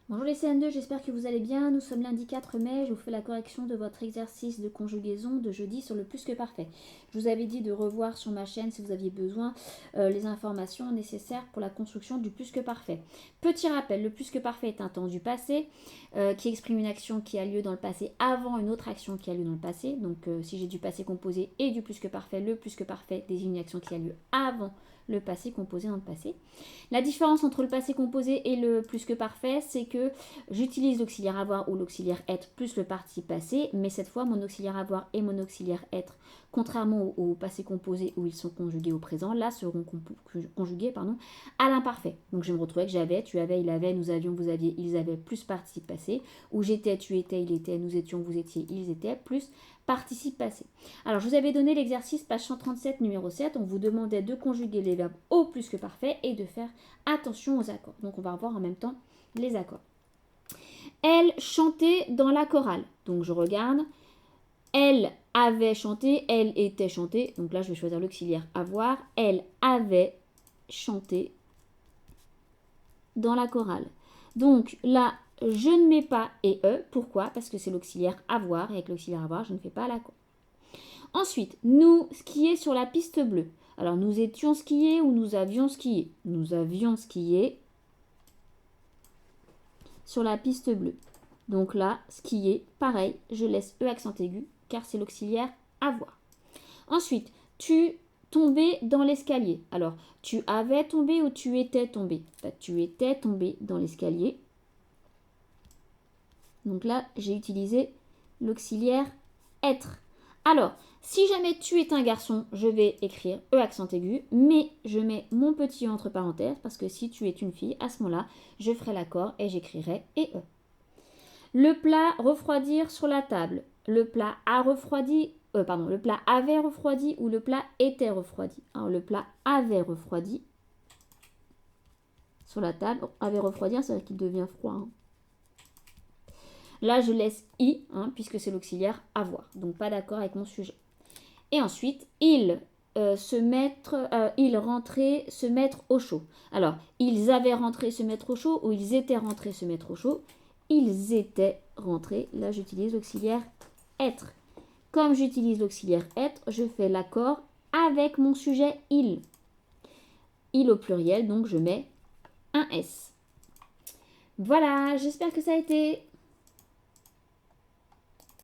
Bonjour les CN2, j'espère que vous allez bien. Nous sommes lundi 4 mai, je vous fais la correction de votre exercice de conjugaison de jeudi sur le plus que parfait. Je vous avais dit de revoir sur ma chaîne si vous aviez besoin les informations nécessaires pour la construction du plus que parfait. Petit rappel, le plus que parfait est un temps du passé qui exprime une action qui a lieu dans le passé avant une autre action qui a lieu dans le passé. Donc si j'ai du passé composé et du plus que parfait, le plus que parfait désigne une action qui a lieu avant le passé composé dans le passé. La différence entre le passé composé et le plus que parfait, c'est que j'utilise l'auxiliaire avoir ou l'auxiliaire être plus le participe passé, mais cette fois mon auxiliaire avoir et mon auxiliaire être, contrairement au passé composé où ils sont conjugués au présent, là seront conjugués à l'imparfait. Donc je vais me retrouver que j'avais, tu avais, il avait, nous avions, vous aviez, ils avaient plus participe passé, ou j'étais, tu étais, il était, nous étions, vous étiez, ils étaient plus participe passé. Alors, je vous avais donné l'exercice page 137, numéro 7. On vous demandait de conjuguer les verbes au plus que parfait et de faire attention aux accords. Donc, on va voir en même temps les accords. Elle chantait dans la chorale. Donc, je regarde. Elle avait chanté, elle était chantée. Donc là, je vais choisir l'auxiliaire avoir. Elle avait chanté dans la chorale. Donc là, je ne mets pas et e. Pourquoi? Parce que c'est l'auxiliaire avoir. Et avec l'auxiliaire avoir, je ne fais pas l'accord. Ensuite, nous skier sur la piste bleue. Alors, nous étions skiés ou nous avions skié? Nous avions skié sur la piste bleue. Donc là, skier, pareil, je laisse E accent aigu car c'est l'auxiliaire avoir. Ensuite, tu tombais dans l'escalier. Alors, tu avais tombé ou tu étais tombé? Tu étais tombé dans l'escalier. Donc là, j'ai utilisé l'auxiliaire être. Alors, si jamais tu es un garçon, je vais écrire E accent aigu, mais je mets mon petit entre parenthèses parce que si tu es une fille, à ce moment-là, je ferai l'accord et j'écrirai et E. Le plat refroidir sur la table. Le plat a refroidi, le plat avait refroidi ou le plat était refroidi. Alors, le plat avait refroidi sur la table. Avait refroidi, ça veut dire qu'il devient froid. Là, je laisse i, puisque c'est l'auxiliaire avoir. Donc, pas d'accord avec mon sujet. Et ensuite, il rentrait, se mettre au chaud. Alors, ils avaient rentré, se mettre au chaud ou ils étaient rentrés, se mettre au chaud. Ils étaient rentrés. Là, j'utilise l'auxiliaire être. Comme j'utilise l'auxiliaire être, je fais l'accord avec mon sujet il. Il au pluriel, donc je mets un S. Voilà, j'espère que ça a été